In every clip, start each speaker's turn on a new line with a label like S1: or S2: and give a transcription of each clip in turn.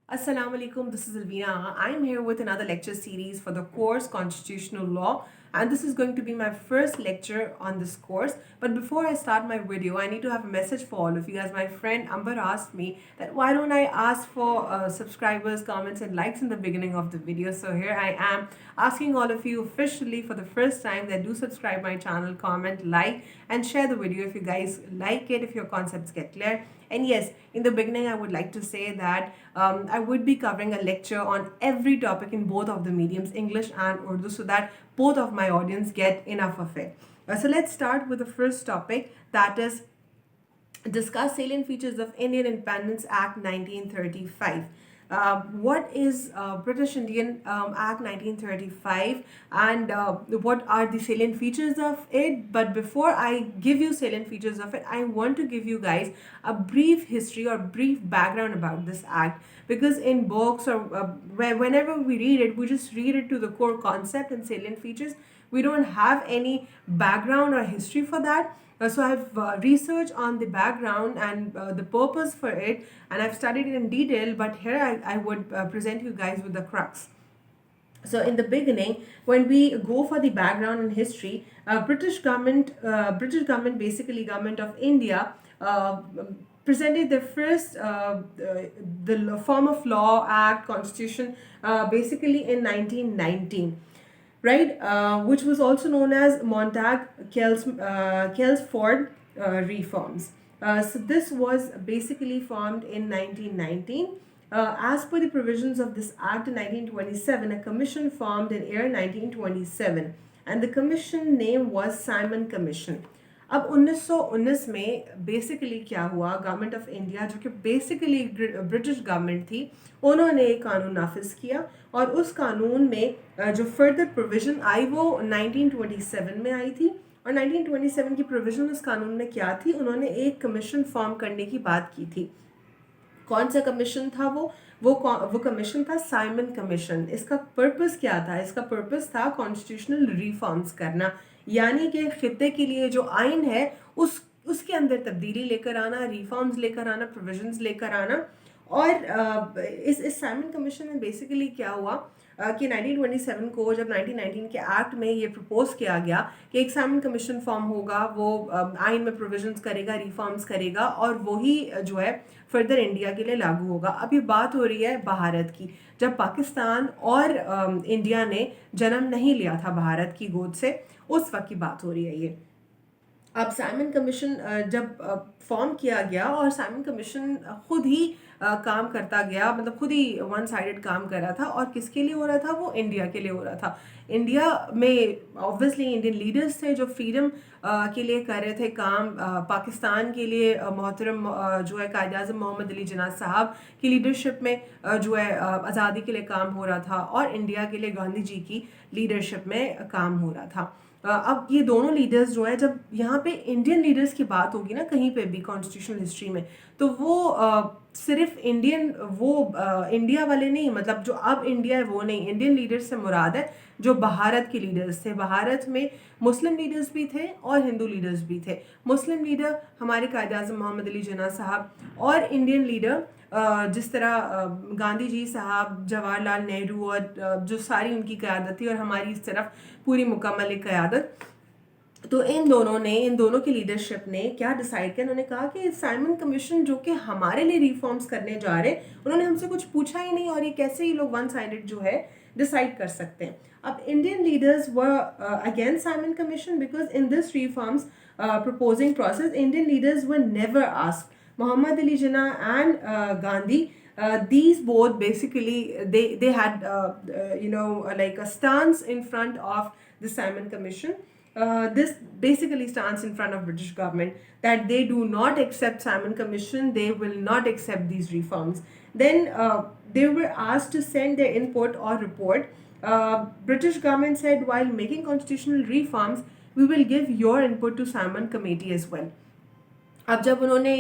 S1: Assalamu alaikum, this is Alvina. I'm here with another lecture series for the course Constitutional Law, and this is going to be my first lecture on this course. But before I start my video, I need to have a message for all of you. As my friend Amber asked me that why don't I ask for subscribers, comments and likes in the beginning of the video. So here I am asking all of you officially for the first time that do subscribe my channel, comment, like and share the video if you guys like it, if your concepts get clear. And yes, in the beginning, I would like to say that I would be covering a lecture on every topic in both of the mediums, English and Urdu, so that both of my audience get enough of it. So let's start with the first topic, that is discuss salient features of Indian Independence Act 1935. What is British Indian Act 1935 and what are the salient features of it? But before I give you salient features of it, I want to give you guys a brief history or brief background about this act, because in books or whenever we read it, we just read it to the core concept and salient features. We don't have any background or history for that. So I've researched on the background and the purpose for it, and I've studied it in detail. But here I would present you guys with the crux. So in the beginning, when we go for the background and history, British government, basically Government of India, presented the first the form of law, act, constitution, basically in 1919, right? Which was also known as Kelsford reforms. So this was basically formed in 1919. As per the provisions of this act in 1927, a commission formed in year 1927, and the commission name was Simon Commission. अब 1919 में basically क्या हुआ, government of India जो कि basically British government थी, उन्होंने एक कानून नाफिज किया और उस कानून में जो फर्दर प्रोविज़न आई वो 1927 में आई थी। और 1927 की प्रोविज़न उस कानून में क्या थी, उन्होंने एक कमीशन फॉर्म करने की बात की थी। कौन सा कमीशन था वो कमीशन था साइमन कमीशन। इसका पर्पस क्या था? इसका पर्पस था कॉन्स्टिट्यूशनल रिफॉर्म्स करना, यानी कि खित्ते के लिए जो आइन है उसके अंदर तब्दीली लेकर आना, रिफॉर्म्स लेकर आना, प्रोविजंस लेकर आना। और इस साइमन कमीशन में बेसिकली क्या हुआ कि 1927 को जब 1919 के एक्ट में ये प्रपोज किया गया कि एक साइमन कमीशन फॉर्म होगा, वो आइन में प्रोविजंस करेगा, रिफॉर्म्स करेगा और वही जो है फर्दर इंडिया के लिए लागू होगा। अब ये बात हो रही है भारत की, जब पाकिस्तान और इंडिया ने जन्म नहीं लिया था भारत की गोद से, उस वक्त की बात हो रही है ये। अब साइमन कमीशन जब फॉर्म किया गया और साइमन कमीशन खुद ही काम करता गया, मतलब खुद ही वन साइडेड काम कर रहा था। और किसके लिए हो रहा था? वो इंडिया के लिए हो रहा था। इंडिया में ऑब्वियसली इंडियन लीडर्स थे जो फ्रीडम के लिए कर रहे थे काम। पाकिस्तान के लिए मोहतरम जो है कायद आज़म मोहम्मद अली जिन्ना साहब की लीडरशिप में जो है आज़ादी के लिए काम हो रहा था, और इंडिया के लिए गांधी जी की लीडरशिप में काम हो रहा था। अब ये दोनों लीडर्स जो है, जब यहाँ पे इंडियन लीडर्स की बात होगी ना कहीं पे भी कॉन्स्टिट्यूशनल हिस्ट्री में, तो वो सिर्फ इंडियन इंडिया वाले नहीं, मतलब जो अब इंडिया है वो नहीं। इंडियन लीडर्स से मुराद है जो भारत के लीडर्स थे। भारत में मुस्लिम लीडर्स भी थे और हिंदू लीडर्स भी थे। मुस्लिम लीडर हमारे कायद आज़म मोहम्मद अली जिन्ना साहब, और इंडियन लीडर जिस तरह गांधी जी साहब, जवाहरलाल नेहरू और जो सारी उनकी क़यादत थी, और हमारी इस तरफ पूरी मुकम्मल एक क़यादत। तो इन दोनों की लीडरशिप ने क्या डिसाइड किया? उन्होंने कहा कि साइमन कमीशन जो कि हमारे लिए रिफॉर्म्स करने जा रहे हैं, उन्होंने हमसे कुछ पूछा ही नहीं, और ये कैसे ही लोग वन साइडेड जो है डिसाइड कर सकते हैं। अब Indian leaders were against Simon commission because in this reforms proposing process, Indian leaders were never asked. Muhammad Ali Jinnah and Gandhi, these both basically they had like a stance in front of the Simon Commission. This basically stands in front of British government that they do not accept Simon Commission, they will not accept these reforms. Then they were asked to send their input or report. British government said while making constitutional reforms, we will give your input to Simon Committee as well. अब जब उन्होंने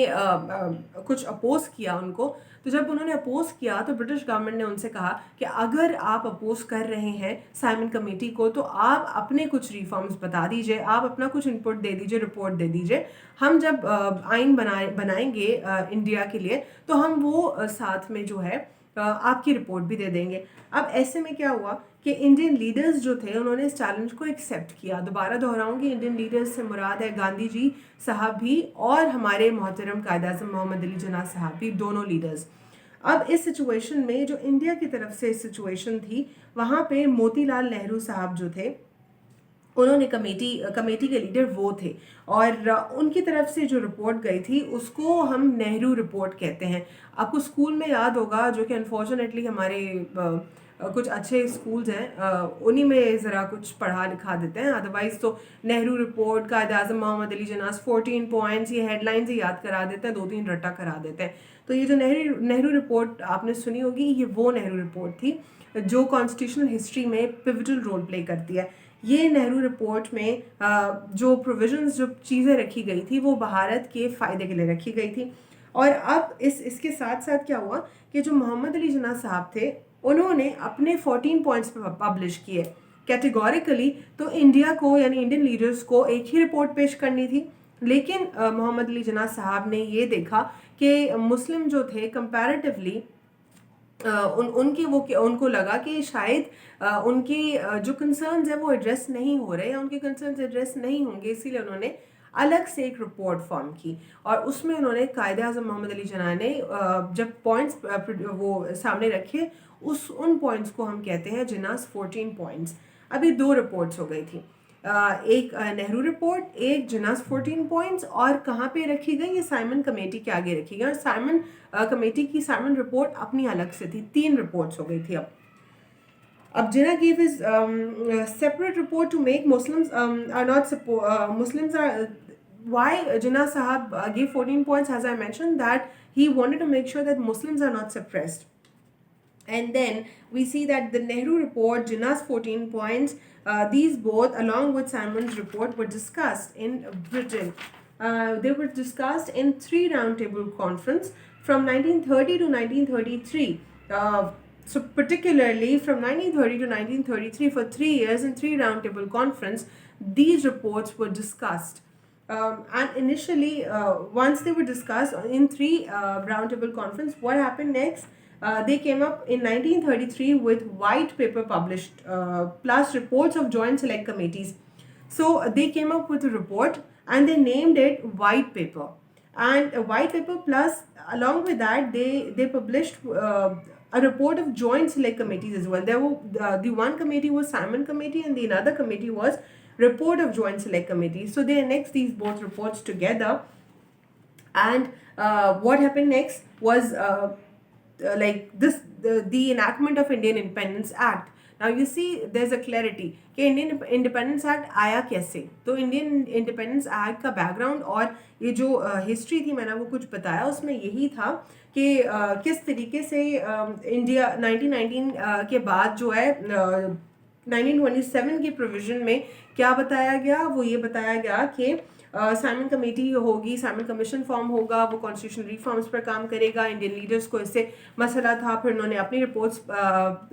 S1: कुछ oppose किया उनको, तो जब उन्होंने oppose किया तो ब्रिटिश गवर्नमेंट ने उनसे कहा कि अगर आप अपोज कर रहे हैं साइमन कमेटी को, तो आप अपने कुछ रिफॉर्म्स बता दीजिए, आप अपना कुछ इनपुट दे दीजिए, रिपोर्ट दे दीजिए। हम जब आइन बनाएंगे इंडिया के लिए, तो हम वो साथ में जो है आपकी रिपोर्ट भी दे देंगे। अब ऐसे में क्या हुआ कि इंडियन लीडर्स जो थे उन्होंने इस चैलेंज को एक्सेप्ट किया। दोबारा दोहराऊंगी, इंडियन लीडर्स से मुराद है गांधी जी साहब भी और हमारे मोहतरम कायद-ए-आज़म मोहम्मद अली जिन्ना साहब भी, दोनों लीडर्स। अब इस सिचुएशन में जो इंडिया की तरफ से सिचुएशन थी, वहाँ पे मोतीलाल नेहरू साहब जो थे, उन्होंने कमेटी के लीडर वो थे, और उनकी तरफ से जो रिपोर्ट गई थी उसको हम नेहरू रिपोर्ट कहते हैं। आपको स्कूल में याद होगा, जो कि अनफॉर्चुनेटली हमारे कुछ अच्छे स्कूल्स हैं उन्हीं में ज़रा कुछ पढ़ा लिखा देते हैं, अदरवाइज़ तो नेहरू रिपोर्ट, कायद-ए-आज़म मोहम्मद अली जिन्नास 14 पॉइंट्स, ये हेडलाइंस ही याद करा देते हैं, 2-3 रट्टा करा देते हैं। तो ये जो नेहरू रिपोर्ट आपने सुनी होगी, ये वो नेहरू रिपोर्ट थी जो कॉन्स्टिट्यूशनल हिस्ट्री में पिवटल रोल प्ले करती है। ये नेहरू रिपोर्ट में जो प्रोविजंस, जो चीज़ें रखी गई थी, वो भारत के फ़ायदे के लिए रखी गई थी। और अब इसके साथ साथ क्या हुआ कि जो मोहम्मद अली जिन्ना साहब थे, उन्होंने अपने 14 पॉइंट्स पब्लिश किए कैटेगोरिकली। तो इंडिया को, यानी इंडियन लीडर्स को, एक ही रिपोर्ट पेश करनी थी। लेकिन मोहम्मद अली जिन्ना साहब ने ये देखा कि मुस्लिम जो थे कंपैरेटिवली उनको लगा कि शायद उनके जो कंसर्न्स हैं वो एड्रेस नहीं हो रहे, या उनके कंसर्न्स एड्रेस नहीं होंगे, इसीलिए उन्होंने अलग से एक रिपोर्ट फॉर्म की। और उसमें उन्होंने कायद-ए-आज़म मोहम्मद अली जिन्ना ने जब पॉइंट्स वो सामने रखे, उन पॉइंट्स को हम कहते हैं जिन्नास 14 पॉइंट्स। अभी 2 रिपोर्ट्स हो गई थी, एक नेहरू रिपोर्ट, एक जिन्नास 14 पॉइंट्स। और कहाँ पे रखी गई? ये साइमन कमेटी के आगे रखी गई, और साइमन कमेटी की साइमन रिपोर्ट अपनी अलग से थी। 3 रिपोर्ट्स हो गई थी। अब Jinnah gave his separate report to make Muslims are not Muslims are why Jinnah Sahab gave 14 points, as I mentioned, that he wanted to make sure that Muslims are not suppressed. And then we see that the Nehru report, Jinnah's 14 points, these both along with Simon's report were discussed in Britain. They were discussed in 3 roundtable conference from 1930 to 1933. So particularly from 1930 to 1933, for 3 years in 3 roundtable conference, these reports were discussed. And initially, once they were discussed in 3 roundtable conference, what happened next? They came up in 1933 with white paper published, plus reports of joint select committees. So they came up with a report and they named it white paper. And a white paper plus, along with that, they published a report of joint select committees as well. There were the one committee was Simon committee, and the another committee was report of joint select committees. So they annexed these both reports together. And what happened next was the enactment of Indian Independence Act. Now you see there's a clarity कि Indian independence act आया कैसे। तो Indian independence act का background और ये जो history थी, मैंने वो कुछ बताया, उसमें यही था कि किस तरीके से इंडिया 1919 के बाद जो है 1927 के प्रोविजन में क्या बताया गया, वो ये बताया गया कि साइमन कमेटी होगी, साइमन कमीशन फॉर्म होगा, वो कॉन्स्टिट्यूशन रिफॉर्म्स पर काम करेगा। इंडियन लीडर्स को इससे मसला था, फिर उन्होंने अपनी रिपोर्ट्स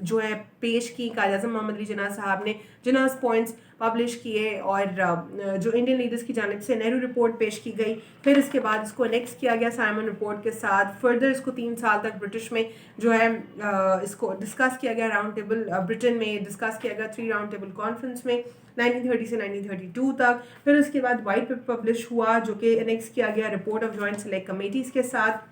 S1: जो है पेश की। कायद-ए-आज़म मोहम्मद अली जिन्ना साहब ने जिन्नास पॉइंट्स पब्लिश किए, और जो इंडियन लीडर्स की जानिब से नेहरू रिपोर्ट पेश की गई। फिर इसके बाद इसको नेक्स्ट किया गया साइमन रिपोर्ट के साथ। फर्दर इसको 3 साल तक ब्रिटिश में जो है इसको डिस्कस किया गया, राउंड टेबल ब्रिटेन में डिस्कस किया गया 3 राउंड टेबल कॉन्फ्रेंस में 1930 से 1932 तक। फिर उसके बाद वाइट पेपर पब्लिश हुआ जो कि एनेक्स किया गया report of joint select committees के साथ।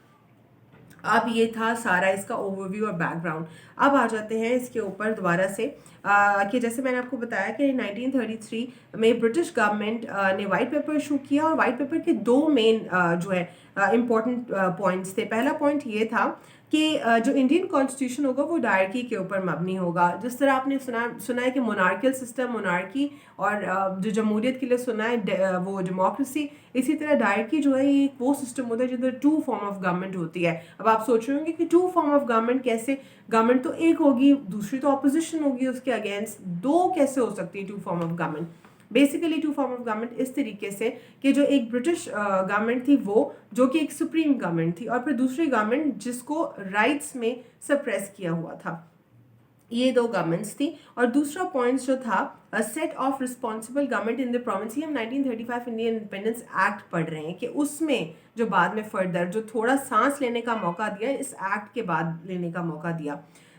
S1: अब ये था सारा इसका ओवरव्यू और बैकग्राउंड। अब आ जाते हैं इसके ऊपर दोबारा से कि जैसे मैंने आपको बताया कि 1933 में ब्रिटिश गवर्नमेंट ने वाइट पेपर इशू किया, और वाइट पेपर के 2 मेन जो है इम्पॉर्टेंट पॉइंट्स थे। पहला पॉइंट ये था कि जो इंडियन कॉन्स्टिट्यूशन होगा वो डायरकी के ऊपर मबनी होगा। जिस तरह आपने सुना है कि मोनार्कियल सिस्टम, मोनार्की, और जो जमहूरियत के लिए सुना है वो डेमोक्रेसी, इसी तरह डायरकी जो है ये वो सिस्टम होता है जिधर 2 फॉर्म ऑफ गवर्नमेंट होती है। अब आप सोच रहे होंगे कि 2 फॉर्म ऑफ गवर्नमेंट कैसे, गवर्नमेंट तो एक होगी, दूसरी तो अपोजिशन होगी उसके अगेंस्ट, 2 कैसे हो सकती है 2 form of government? Basically 2 form of government इस तरीके से कि जो एक ब्रिटिश गवर्नमेंट थी वो जो कि एक सुप्रीम गवर्नमेंट थी, और फिर दूसरी गवर्नमेंट जिसको राइट्स में सप्रेस किया हुआ था। ये दो गवर्नमेंट्स थी। और दूसरा पॉइंट जो था set of responsible government in the province, हम 1935 इंडियन इंडिपेंडेंस एक्ट पढ़ रहे हैं कि उसमें जो बाद में फर्दर जो थोड़ा सांस लेने का मौका दिया, इस एक्ट के बाद लेने का मौका दिया।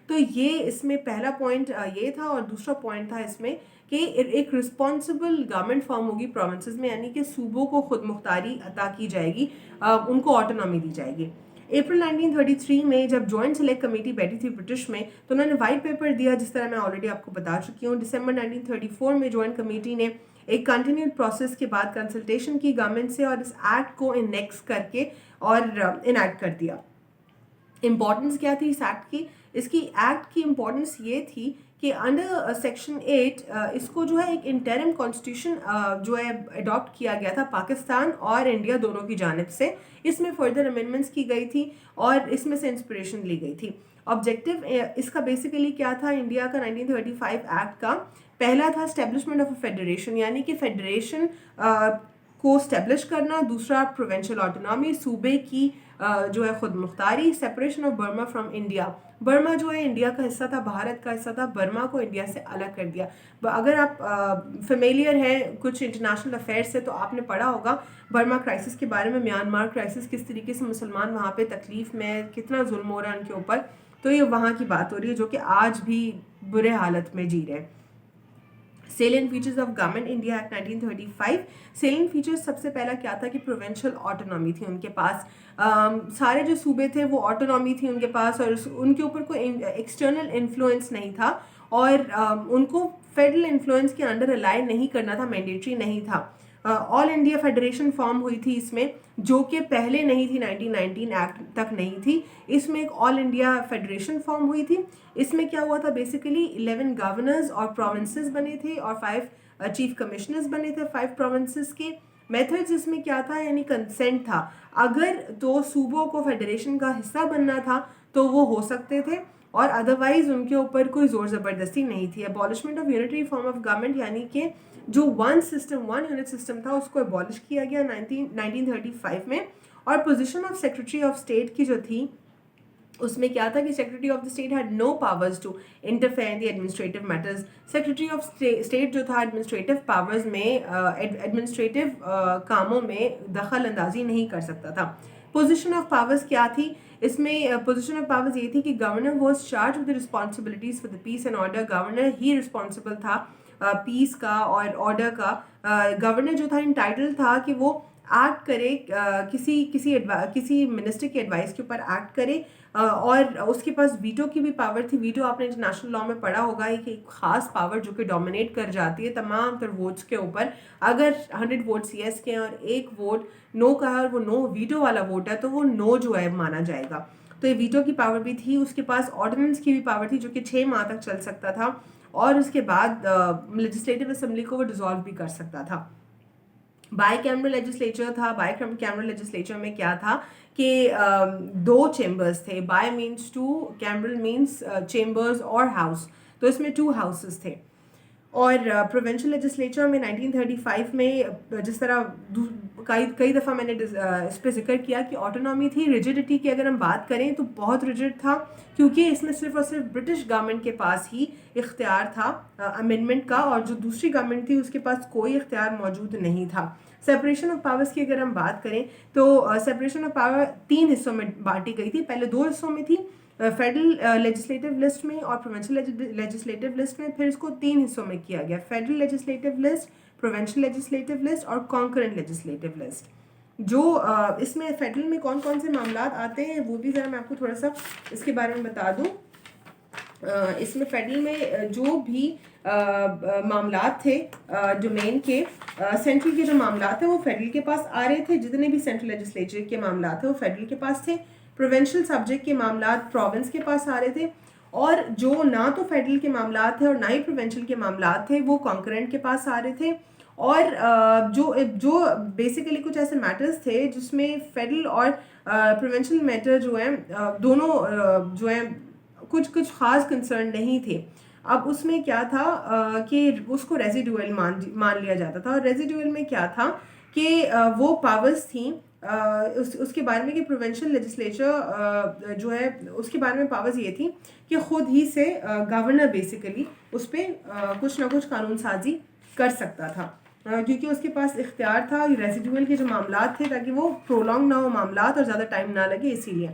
S1: तो ये इसमें पहला पॉइंट ये था। और दूसरा पॉइंट था इसमें कि एक रिस्पॉन्सिबल गवर्नमेंट फॉर्म होगी प्रोविंसेस में, यानी कि सूबों को खुद मुख्तारी अता की जाएगी, उनको ऑटोनॉमी दी जाएगी। अप्रैल 1933 में जब जॉइंट सेलेक्ट कमेटी बैठी थी ब्रिटिश में, तो उन्होंने वाइट पेपर दिया, जिस तरह मैं ऑलरेडी आपको बता चुकी हूँ। दिसंबर 1934 में जॉइंट कमेटी ने एक कंटिन्यूड प्रोसेस के बाद कंसल्टेशन की गवर्नमेंट से और इस एक्ट को इनेक्स करके और इनैक्ट कर दिया। इम्पॉर्टेंस क्या थी इस एक्ट की? इसकी एक्ट की इम्पॉर्टेंस ये थी कि अंडर सेक्शन 8 इसको जो है एक इंटरिम कॉन्स्टिट्यूशन जो है अडॉप्ट किया गया था पाकिस्तान और इंडिया दोनों की जानिब से। इसमें फर्दर अमेंडमेंट्स की गई थी और इसमें से इंस्पिरेशन ली गई थी। ऑब्जेक्टिव इसका बेसिकली क्या था? इंडिया का 1935 एक्ट का पहला था स्टैब्लिशमेंट ऑफ अ फेडरेशन, यानी कि फेडरेशन को स्टैब्लिश करना। दूसरा प्रोविंशियल ऑटोनॉमी, सूबे की जो है खुद मुख्तारी। Separation of Burma from India, Burma जो है इंडिया का हिस्सा था, भारत का हिस्सा था, बर्मा को इंडिया से अलग कर दिया। अगर आप फेमिलियर हैं कुछ इंटरनेशनल अफेयर्स से तो आपने पढ़ा होगा बर्मा क्राइसिस के बारे में, म्यांमार क्राइसिस, किस तरीके से मुसलमान वहाँ पे तकलीफ में, कितना जुल्म हो रहा है उनके ऊपर। तो ये वहाँ की बात हो रही है जो कि आज भी बुरे हालत में जी रहे हैं। Salient features of government India act 1935। Salient features सबसे पहला क्या था कि प्रोविंशियल ऑटोनॉमी थी उनके पास। सारे जो सूबे थे वो ऑटोनॉमी थी उनके पास और उनके ऊपर कोई एक्सटर्नल इन्फ्लुएंस नहीं था और उनको फेडरल इन्फ्लुएंस के अंडर रिलाई नहीं करना था, मैंडेटरी नहीं था। ऑल इंडिया फेडरेशन फॉर्म हुई थी इसमें, जो कि पहले नहीं थी, 1919 एक्ट तक नहीं थी। इसमें एक ऑल इंडिया फेडरेशन फॉर्म हुई थी। इसमें क्या हुआ था? बेसिकली 11 गवर्नर्स और प्रोविंसेस बने थे और 5 चीफ कमिश्नर्स बने थे 5 प्रोविंसेस के। मेथड्स इसमें क्या था? यानी कंसेंट था। अगर तो सूबों को फेडरेशन का हिस्सा बनना था तो वो हो सकते थे और अदरवाइज उनके ऊपर कोई जोर ज़बरदस्ती नहीं थी। Abolishment of unitary form of government, यानी कि जो वन यूनिट सिस्टम था उसको अबॉलिश किया गया 1935 में। और position of secretary of state की जो थी उसमें क्या था कि secretary of the state had no powers to interfere in the administrative matters. Secretary of state जो था एडमिनिस्ट्रेटिव पावर्स में, एडमिनिस्ट्रेटिव कामों में दखल अंदाजी नहीं कर सकता था। पोजीशन ऑफ पावर्स क्या थी इसमें? पोजीशन ऑफ पावर्स ये थी कि governor was charge with the responsibilities for the peace and order. Governor ही रिस्पॉन्सिबल था पीस का और ऑर्डर का। गवर्नर जो था इंटाइटल था कि वो एक्ट करे, किसी मिनिस्टर की एडवाइस के ऊपर एक्ट करे और उसके पास वीटो की भी पावर थी। वीटो आपने इंटरनेशनल लॉ में पढ़ा होगा, एक खास पावर जो कि डोमिनेट कर जाती है तमाम तर वोट्स के ऊपर। अगर 100 वोट्स येस के हैं और 1 वोट नो का है और वो नो वीटो वाला वोट है तो वो नो जो है माना जाएगा। तो ये वीटो की पावर भी थी। उसके पास ऑर्डिनेंस की भी पावर थी जो कि 6 माह तक चल सकता था और उसके बाद लेजिस्लेटिव असेंबली को वो डिसॉल्व भी कर सकता था। बाई कैमरल लेजिस्लेचर था। बाई कैमरल लेजिस्लेचर में क्या था कि 2 चेम्बर्स थे। Bye means 2, cameral means chambers और हाउस, तो इसमें 2 हाउसेस थे। और प्रोविंशियल लेजिस्लेचर में 1935 में जिस तरह कई दफ़ा मैंने इस पर जिक्र किया कि ऑटोनॉमी थी। रिजिडिटी की अगर हम बात करें तो बहुत रिजिड था क्योंकि इसमें सिर्फ और सिर्फ ब्रिटिश गवर्नमेंट के पास ही इख्तियार था अमेंडमेंट का और जो दूसरी गवर्नमेंट थी उसके पास कोई इख्तियार मौजूद नहीं था। सेपरेशन ऑफ पावर्स की अगर हम बात करें तो सेपरेशन ऑफ पावर 3 हिस्सों में बांटी गई थी। पहले 2 हिस्सों में थी, फेडरल लेजिस्लेटिव लिस्ट में और प्रोविंशियल लेजिस्लेटिव लिस्ट में। फिर इसको 3 हिस्सों में किया गया, federal legislative list, provincial legislative list और कॉन्करेंट लेजिस्लेटिव लिस्ट। जो इसमें फेडरल में कौन कौन से मामला आते हैं वो भी ज़रा मैं आपको थोड़ा सा इसके बारे में बता दूँ। इसमें फेडरल में जो भी मामलात थे डोमेन के, सेंट्रल के जो मामलात थे वो फेडरल के पास आ रहे थे। जितने भी सेंट्रल लेजिस्लेचर के मामलात थे वो फेडरल के पास थे। प्रोविंशियल सब्जेक्ट के मामलात प्रोविंस के पास आ रहे थे और जो ना तो फेडरल के मामलात थे और ना ही प्रोविंशियल के मामलात थे वो कॉन्करेंट के पास आ रहे थे। और जो बेसिकली कुछ ऐसे मैटर्स थे जिसमें फेडरल और प्रोविंशियल मैटर जो है दोनों जो है कुछ खास कंसर्न नहीं थे। अब उसमें क्या था कि उसको रेजिडुअल मान लिया जाता था। और रेजिडुअल में क्या था कि वो पावर्स थी उसके बारे में कि प्रोविंशियल लेजिस्लेचर जो है उसके बारे में पावर्स ये थी कि खुद ही से गवर्नर बेसिकली उस पर कुछ ना कुछ कानून साजी कर सकता था, क्योंकि उसके पास इख्तियार था रेजिडुअल के जो मामलात थे ताकि वो प्रोलॉन्ग ना हो मामलात और ज़्यादा टाइम ना लगे, इसीलिए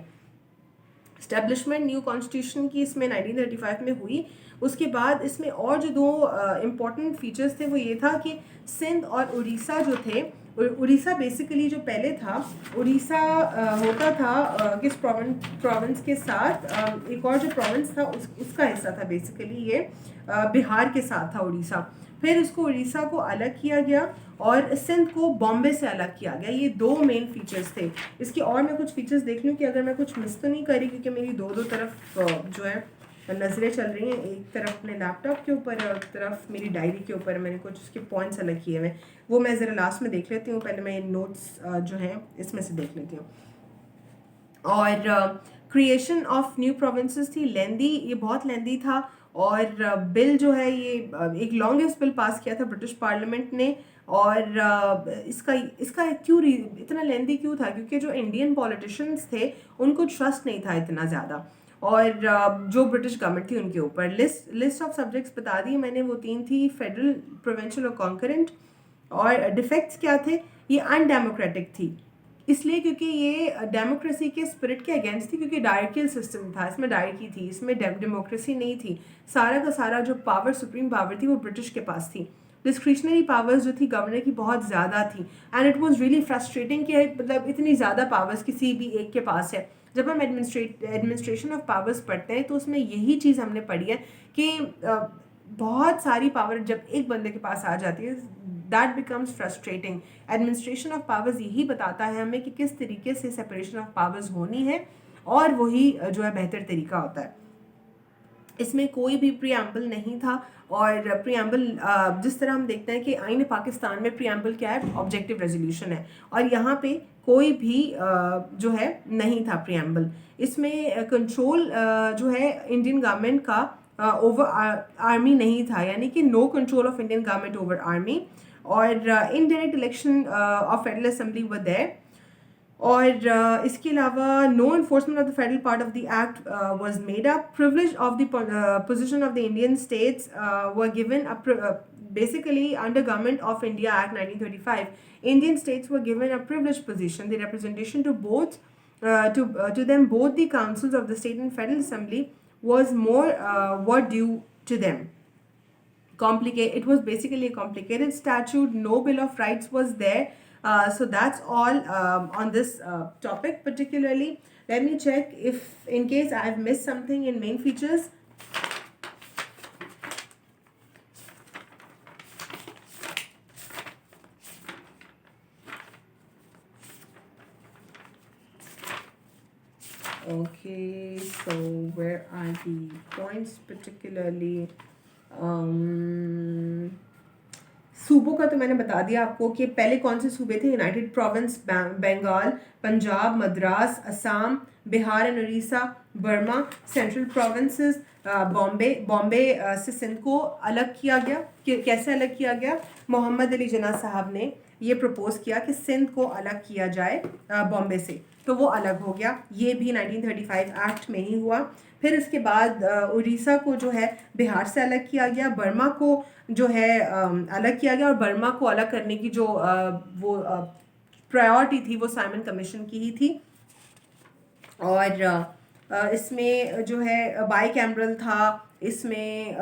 S1: स्टैब्लिशमेंट न्यू कॉन्स्टिट्यूशन की इसमें 1935 में हुई। उसके बाद इसमें और जो दो इम्पॉर्टेंट फीचर्स थे वो ये था कि सिंध और उड़ीसा जो थे, उड़ीसा बेसिकली जो पहले था, उड़ीसा होता था किस प्रोविंस के साथ, एक और जो प्रोविंस था उसका हिस्सा था बेसिकली ये, बिहार के साथ था उड़ीसा। फिर इसको उड़ीसा को अलग किया गया और सिंध को बॉम्बे से अलग किया गया। ये दो मेन फीचर्स थे। इसके और मैं कुछ फीचर्स देख लूँ कि अगर मैं कुछ मिस तो नहीं करी, क्योंकि मेरी दो तरफ जो है नज़रें चल रही हैं, एक तरफ अपने लैपटॉप के ऊपर और एक तरफ मेरी डायरी के ऊपर मैंने कुछ उसके पॉइंट्स अलग किए हुए, वो मैं ज़रा लास्ट में देख लेती हूँ। पहले मैं नोट्स जो हैं इसमें से देख लेती हूँ। और क्रिएशन ऑफ न्यू प्रोविंसेस थी, लेंदी, ये बहुत लेंदी था। और बिल जो है ये एक लॉन्गेस्ट बिल पास किया था ब्रिटिश पार्लियामेंट ने। और इसका इसका क्यों इतना लेंदी क्यों था, क्योंकि जो इंडियन पॉलिटिशियंस थे उनको ट्रस्ट नहीं था इतना ज़्यादा, और जो ब्रिटिश गवर्नमेंट थी उनके ऊपर। लिस्ट ऑफ सब्जेक्ट्स बता दी मैंने, वो 3 थी, फेडरल, प्रोविंशियल और कॉन्करेंट। और डिफेक्ट्स क्या थे, ये अनडेमोक्रेटिक थी, इसलिए क्योंकि ये डेमोक्रेसी के स्पिरिट के अगेंस्ट थी, क्योंकि डायरेक्टियल सिस्टम था, इसमें डायरेक्टी थी, इसमें डेमोक्रेसी नहीं थी। सारा का सारा जो पावर, सुप्रीम पावर थी, वो ब्रिटिश के पास थी। डिस्क्रिशनरी पावर्स जो थी गवर्नर की बहुत ज़्यादा थी, and it was really frustrating कि मतलब इतनी ज़्यादा पावर्स किसी भी एक के पास है। जब हम एडमिनिस्ट्रेशन ऑफ पावर्स पढ़ते हैं तो उसमें यही चीज़ हमने पढ़ी है कि बहुत सारी पावर जब एक बंदे के पास आ जाती है, that becomes frustrating. Administration of powers यही बताता है हमें कि किस तरीके से सेपरेशन ऑफ पावर्स होनी है, और वही जो है बेहतर तरीका होता है। इसमें कोई भी प्रियम्बल नहीं था, और प्रियम्बल जिस तरह हम देखते हैं कि आईन पाकिस्तान में प्रियम्बल क्या है, ऑब्जेक्टिव रेजोल्यूशन है, और यहाँ पे कोई भी जो है नहीं था प्रियम्बल। इसमें कंट्रोल जो है इंडियन गवर्नमेंट का ओवर आर्मी नहीं था, यानी कि no control of Indian government over army. और indirect election of federal assembly were there. और इसके अलावा no enforcement of the federal part of the act was made up. Privilege of the position of the Indian states were given basically under Government of India Act 1935, Indian states were given a privileged position, the representation to both to them both the councils of the state and federal assembly was more were due to them. It was basically a complicated statute, no bill of rights was there. So that's all on this topic particularly. Let me check if in case I have missed something in main features. Okay, so where are the points particularly? सूबों का तो मैंने बता दिया आपको कि पहले कौन से सूबे थे, united province, Bengal, Punjab, Madras, Assam, Bihar and Orissa, Burma, central provinces, Bombay से सिंध को अलग किया गया। कैसे अलग किया गया? मोहम्मद अली जिन्ना साहब ने ये प्रपोज किया कि सिंध को अलग किया जाए बॉम्बे से, तो वो अलग हो गया। ये भी 1935 एक्ट में ही हुआ। फिर इसके बाद उड़ीसा को जो है बिहार से अलग किया गया, बर्मा को जो है अलग किया गया, और बर्मा को अलग करने की जो वो प्रायोरिटी थी वो साइमन कमीशन की ही थी। और इसमें जो है बाई कैमरल था, इसमें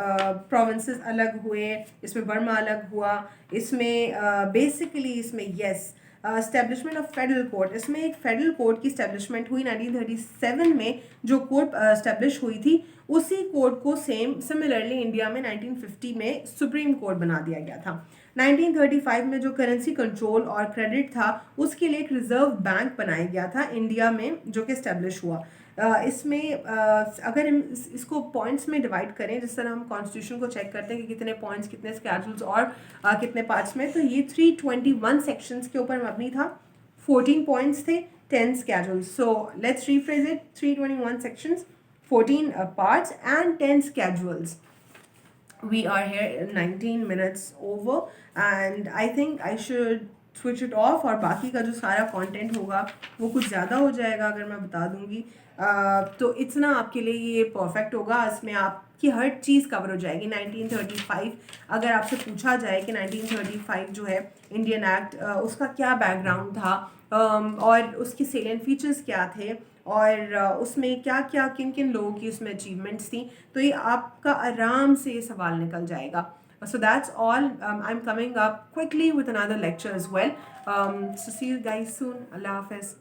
S1: प्रोविंसेस अलग हुए, इसमें बर्मा अलग हुआ, इसमें बेसिकली इसमें yes establishment of federal court, इसमें एक फेडरल कोर्ट की एस्टेब्लिशमेंट हुई 1937 में। जो कोर्ट एस्टेब्लिश हुई थी उसी कोर्ट को सिमिलरली इंडिया में 1950 में सुप्रीम कोर्ट बना दिया गया था। 1935 में जो करेंसी कंट्रोल और क्रेडिट था उसके लिए एक रिजर्व बैंक बनाया गया था इंडिया में, जो कि एस्टेब्लिश हुआ। इसमें अगर हम इसको पॉइंट्स में डिवाइड करें, जिस तरह हम कॉन्स्टिट्यूशन को चेक करते हैं कि कितने पॉइंट्स, कितने स्केड्यूल्स और कितने पार्ट्स में, तो ये 321 सेक्शंस के ऊपर मबनी था। 14 पॉइंट्स थे, 10 schedules. So let's rephrase it, 321 sections, 14 parts and 10 schedules. We are here 19 minutes over, and I think I should switch it of, और बाकी का जो सारा कंटेंट होगा वो कुछ ज़्यादा हो जाएगा अगर मैं बता दूंगी। तो इतना आपके लिए ये परफेक्ट होगा, इसमें आपकी हर चीज़ कवर हो जाएगी। 1935 अगर आपसे पूछा जाए कि 1935 जो है इंडियन एक्ट, उसका क्या बैकग्राउंड था, और उसके सेलिएंट फीचर्स क्या थे, और उसमें क्या क्या किन किन लोगों की उसमें अचीवमेंट्स थी, तो ये आपका आराम से ये सवाल निकल जाएगा। So that's all. I'm coming up quickly with another lecture as well. So see you guys soon. Allah Hafiz.